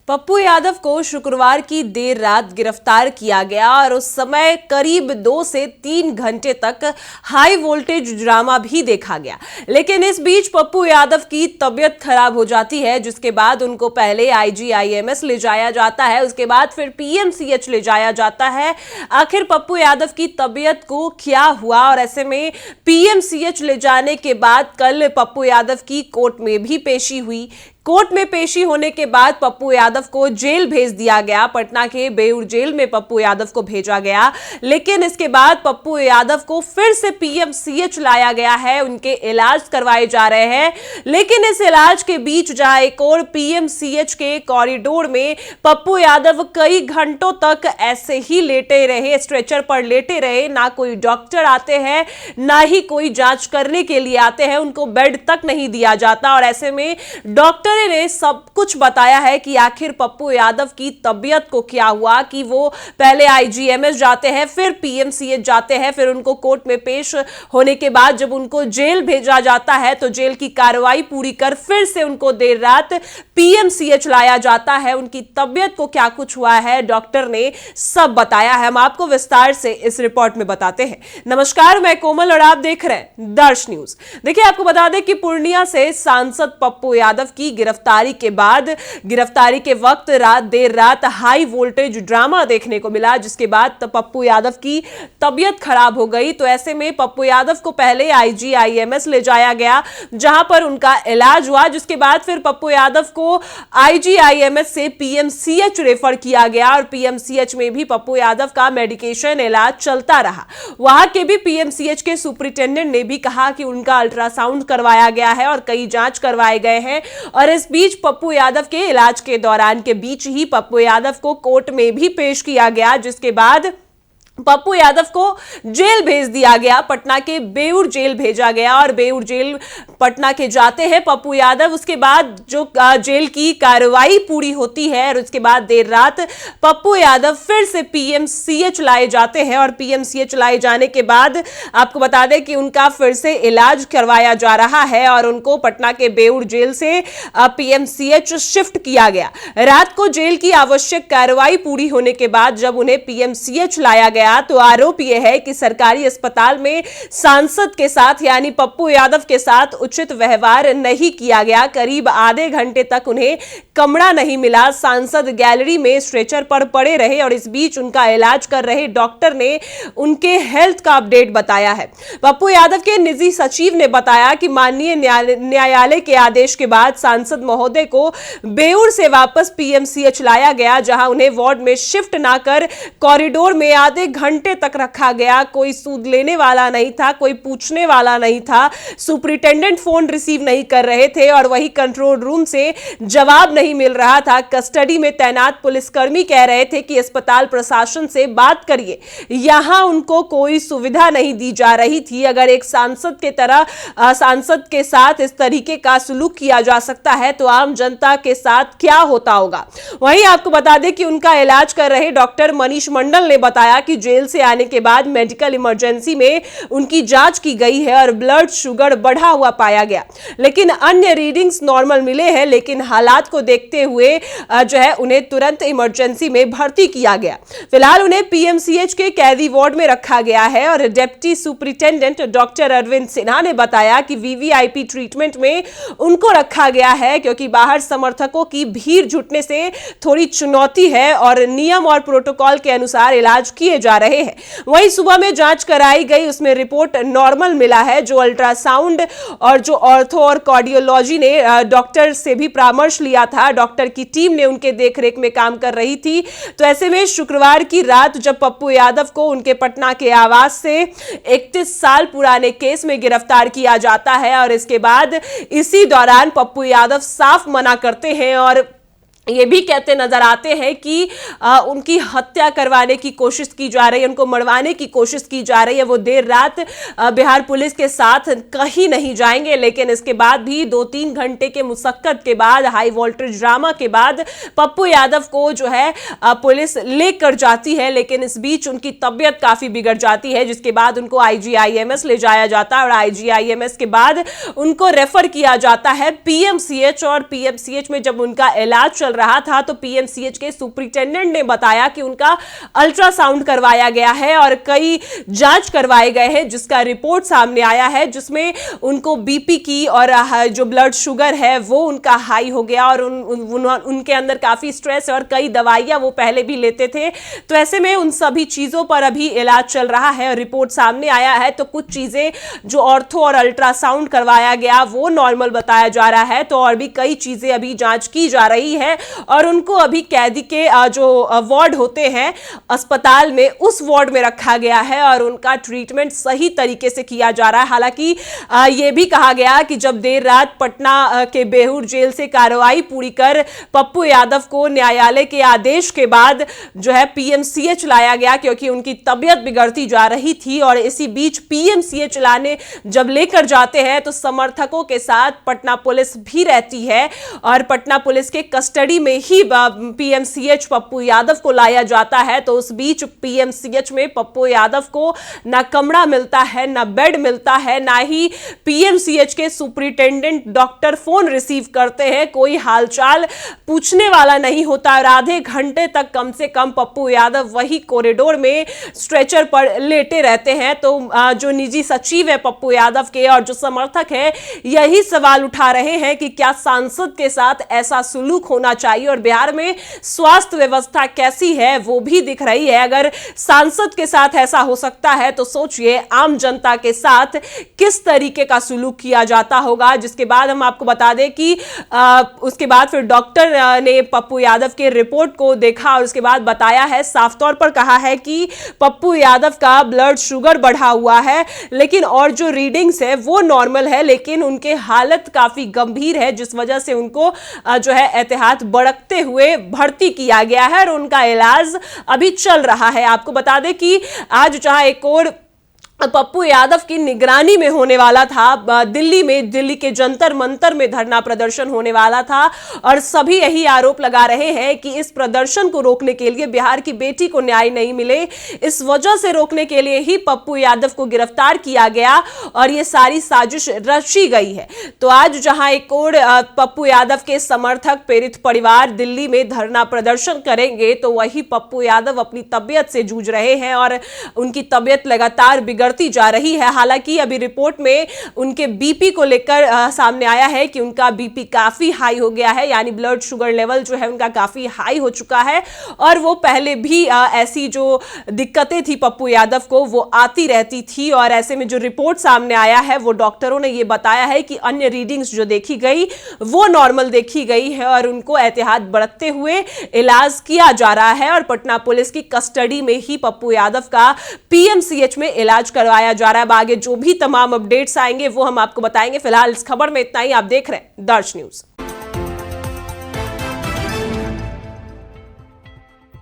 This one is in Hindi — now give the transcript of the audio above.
पप्पू यादव को शुक्रवार की देर रात गिरफ्तार किया गया और उस समय करीब 2 से 3 घंटे तक हाई वोल्टेज ड्रामा भी देखा गया। लेकिन इस बीच पप्पू यादव की तबीयत खराब हो जाती है, जिसके बाद उनको पहले आईजीआईएमएस ले जाया जाता है, उसके बाद फिर पीएमसीएच ले जाया जाता है। आखिर पप्पू यादव की तबीयत को क्या हुआ और ऐसे में पीएमसीएच ले जाने के बाद कल पप्पू यादव की कोर्ट में भी पेशी हुई। कोर्ट में पेशी होने के बाद पप्पू यादव को जेल भेज दिया गया। पटना के बेउर जेल में पप्पू यादव को भेजा गया, लेकिन इसके बाद पप्पू यादव को फिर से पीएमसीएच लाया गया है। उनके इलाज करवाए जा रहे हैं, लेकिन इस इलाज के बीच जहां एक और पीएमसीएच के कॉरिडोर में पप्पू यादव कई घंटों तक ऐसे ही लेटे रहे, स्ट्रेचर पर लेटे रहे। ना कोई डॉक्टर आते हैं, ना ही कोई जांच करने के लिए आते हैं, उनको बेड तक नहीं दिया जाता। और ऐसे में डॉक्टर ने सब कुछ बताया है कि आखिर पप्पू यादव की तबीयत को क्या हुआ, कि वो पहले आईजीएमएस जाते हैं, फिर पीएमसीएच जाते हैं, फिर उनको कोर्ट में पेश होने के बाद जब उनको जेल भेजा जाता है तो जेल की कार्रवाई पूरी कर फिर से उनको देर रात पीएमसीएच लाया जाता है। उनकी तबीयत को क्या कुछ हुआ है डॉक्टर ने सब बताया है। हम आपको विस्तार से इस रिपोर्ट में बताते हैं। नमस्कार, मैं कोमल और आप देख रहे हैं दर्श न्यूज। देखिए, आपको बता दें कि पूर्णिया से सांसद पप्पू यादव की गिरफ्तारी के बाद गिरफ्तारी के वक्त देर रात हाई वोल्टेज ड्रामा देखने को मिला, जिसके बाद पप्पू यादव की तबीयत खराब हो गई। तो ऐसे में पप्पू यादव को पहले आईजीआईएमएस ले जाया गया, जहां पर उनका इलाज हुआ, जिसके बाद फिर पप्पू यादव को आईजीआईएमएस से पीएमसीएच रेफर किया गया और पीएमसीएच में भी पप्पू यादव का मेडिकेशन इलाज चलता रहा। वहां के भी पीएमसीएच के सुपरिटेंडेंट ने भी कहा कि उनका अल्ट्रासाउंड करवाया गया है और कई जांच करवाए गए हैं। और इस बीच पप्पू यादव के इलाज के दौरान के बीच ही पप्पू यादव को कोर्ट में भी पेश किया गया, जिसके बाद पप्पू यादव को जेल भेज दिया गया। पटना के बेउर जेल भेजा गया और बेउर जेल पटना के जाते हैं पप्पू यादव। उसके बाद जो जेल की कार्रवाई पूरी होती है और उसके बाद देर रात पप्पू यादव फिर से पीएमसीएच लाए जाते हैं और पीएमसीएच लाए जाने के बाद आपको बता दें कि उनका फिर से इलाज करवाया जा रहा है और उनको पटना के बेउर जेल से पीएमसीएच शिफ्ट किया गया। रात को जेल की आवश्यक कार्रवाई पूरी होने के बाद जब उन्हें पीएमसीएच लाया गया तो आरोप यह है कि सरकारी अस्पताल में सांसद के साथ यानी पप्पू यादव के साथ उचित व्यवहार नहीं किया गया। करीब आधे घंटे तक उन्हें कमरा नहीं मिला। सांसद गैलरी में स्ट्रेचर पर पड़े रहे और इस बीच उनका इलाज कर रहे डॉक्टर ने उनके हेल्थ का अपडेट बताया है। पप्पू यादव के निजी सचिव ने बताया कि माननीय न्यायालय के आदेश के बाद सांसद महोदय को बेउर से वापस पीएमसीएच लाया गया, जहां उन्हें वार्ड में शिफ्ट ना कर कॉरिडोर में आधे घंटे तक रखा गया। कोई सूद लेने वाला नहीं था, कोई पूछने वाला नहीं था। सुपरिटेंडेंट फोन रिसीव नहीं कर रहे थे और वही कंट्रोल रूम से जवाब नहीं मिल रहा था। कस्टडी में तैनात पुलिसकर्मी कह रहे थे कि अस्पताल प्रशासन से बात करिए, यहां उनको कोई सुविधा नहीं दी जा रही थी। अगर एक सांसद के तरह सांसद के साथ इस तरीके का सलूक किया जा सकता है तो आम जनता के साथ क्या होता होगा। वहीं आपको बता दें कि उनका इलाज कर रहे डॉक्टर मनीष मंडल ने बताया कि जेल से आने के बाद मेडिकल इमरजेंसी में उनकी जांच की गई है और ब्लड शुगर बढ़ा हुआ पाया गया, लेकिन अन्य रीडिंग्स नॉर्मल मिले हैं। लेकिन हालात को देखते हुए उन्हें तुरंत इमरजेंसी में भर्ती किया गया। फिलहाल उन्हें पीएमसीएच के कैदी वार्ड में रखा गया है और deputy superintendent doctor Arvind Sinha ने बताया कि वीवीआईपी ट्रीटमेंट में उनको रखा गया है, क्योंकि बाहर समर्थकों की भीड़ जुटने से थोड़ी चुनौती है और नियम और प्रोटोकॉल के अनुसार इलाज किए जा रहे हैं। वहीं सुबह में जांच कराई गई, उसमें रिपोर्ट नॉर्मल मिला है। जो अल्ट्रासाउंड और जो ऑर्थो और कार्डियोलॉजी ने डॉक्टर से भी परामर्श लिया था, डॉक्टर की टीम ने उनके देखरेख में काम कर रही थी। तो ऐसे में शुक्रवार की रात जब पप्पू यादव को उनके पटना के आवास से 31 साल पुराने केस में गिरफ्तार किया जाता है और इसके बाद इसी दौरान पप्पू यादव साफ मना करते हैं और ये भी कहते नजर आते हैं कि उनकी हत्या करवाने की कोशिश की जा रही है, उनको मरवाने की कोशिश की जा रही है। वो देर रात बिहार पुलिस के साथ कहीं नहीं जाएंगे, लेकिन इसके बाद भी 2-3 घंटे के मुशक्कत के बाद, हाई वोल्टेज ड्रामा के बाद पप्पू यादव को पुलिस लेकर जाती है। लेकिन इस बीच उनकी तबीयत काफी बिगड़ जाती है, जिसके बाद उनको आईजीआईएमएस ले जाया जाता है और आईजीआईएमएस के बाद उनको रेफर किया जाता है पीएमसीएच और पीएमसीएच में जब उनका इलाज चल रहा था तो पीएमसीएच के सुपरिटेंडेंट ने बताया कि उनका अल्ट्रासाउंड करवाया गया है और कई जांच करवाए गए हैं, जिसका रिपोर्ट सामने आया है, जिसमें उनको बीपी की और जो ब्लड शुगर है वो उनका हाई हो गया और उनके अंदर काफी स्ट्रेस है और कई दवाइयां वो पहले भी लेते थे। तो ऐसे में उन सभी चीजों पर अभी इलाज चल रहा है और रिपोर्ट सामने आया है। तो कुछ चीजें जो ऑर्थो और अल्ट्रासाउंड करवाया गया वो नॉर्मल बताया जा रहा है, तो और भी कई चीजें अभी जांच की जा रही है और उनको अभी कैदी के जो वार्ड होते हैं अस्पताल में, उस वार्ड में रखा गया है और उनका ट्रीटमेंट सही तरीके से किया जा रहा है। हालांकि यह भी कहा गया कि जब देर रात पटना के बेहूर जेल से कार्रवाई पूरी कर पप्पू यादव को न्यायालय के आदेश के बाद जो है पीएमसीएच लाया गया, क्योंकि उनकी तबीयत बिगड़ती जा रही थी और इसी बीच पीएमसीएच लाने जब लेकर जाते हैं तो समर्थकों के साथ पटना पुलिस भी रहती है और पटना पुलिस के कस्टडी में ही पीएमसीएच पप्पू यादव को लाया जाता है। तो उस बीच पीएमसीएच में पप्पू यादव को ना कमरा मिलता है, ना बेड मिलता है, ना ही पीएमसीएच के सुपरिटेंडेंट डॉक्टर फोन रिसीव करते हैं, कोई हालचाल पूछने वाला नहीं होता और आधे घंटे तक कम से कम पप्पू यादव वही कॉरिडोर में स्ट्रेचर पर लेटे रहते हैं। तो जो निजी सचिव है पप्पू यादव के और जो समर्थक है यही सवाल उठा रहे हैं कि क्या सांसद के साथ ऐसा सुलूक होना चाहिए और बिहार में स्वास्थ्य व्यवस्था कैसी है वो भी दिख रही है। अगर सांसद के साथ ऐसा हो सकता है तो सोचिए आम जनता के साथ किस तरीके का सुलूक किया जाता होगा। जिसके बाद हम आपको बता दें कि उसके बाद फिर डॉक्टर ने पप्पू यादव के रिपोर्ट को देखा और उसके बाद बताया है, साफ तौर पर कहा है कि पप्पू यादव का ब्लड शुगर बढ़ा हुआ है, लेकिन और जो रीडिंग्स है वो नॉर्मल है, लेकिन उनके हालत काफी गंभीर है, जिस वजह से उनको जो है एहतियात बरतते हुए भर्ती किया गया है और उनका इलाज अभी चल रहा है। आपको बता दें कि आज जहां एक और पप्पू यादव की निगरानी में होने वाला था, दिल्ली के जंतर मंतर में धरना प्रदर्शन होने वाला था और सभी यही आरोप लगा रहे हैं कि इस प्रदर्शन को रोकने के लिए, बिहार की बेटी को न्याय नहीं मिले, इस वजह से रोकने के लिए ही पप्पू यादव को गिरफ्तार किया गया और ये सारी साजिश रची गई है। तो आज जहां एक और पप्पू यादव के समर्थक पीड़ित परिवार दिल्ली में धरना प्रदर्शन करेंगे, तो वही पप्पू यादव अपनी तबियत से जूझ रहे हैं और उनकी तबियत लगातार बिगड़ती जा रही है। हालांकि अभी रिपोर्ट में उनके बीपी को लेकर सामने आया है कि उनका बीपी काफी हाई हो गया है, यानी ब्लड शुगर लेवल जो है उनका काफी हाई हो चुका है और वो पहले भी ऐसी जो दिक्कतें थी पप्पू यादव को वो आती रहती थी। और ऐसे में जो रिपोर्ट सामने आया है वो डॉक्टरों ने ये बताया है कि अन्य रीडिंग्स जो देखी गई वो नॉर्मल देखी गई है और उनको एहतियात बरतते हुए इलाज किया जा रहा है और पटना पुलिस की कस्टडी में ही पप्पू यादव का पीएमसीएच में इलाज करवाया जा रहा है। अब आगे जो भी तमाम अपडेट्स आएंगे वो हम आपको बताएंगे। फिलहाल इस खबर में इतना ही। आप देख रहे हैं दर्श न्यूज।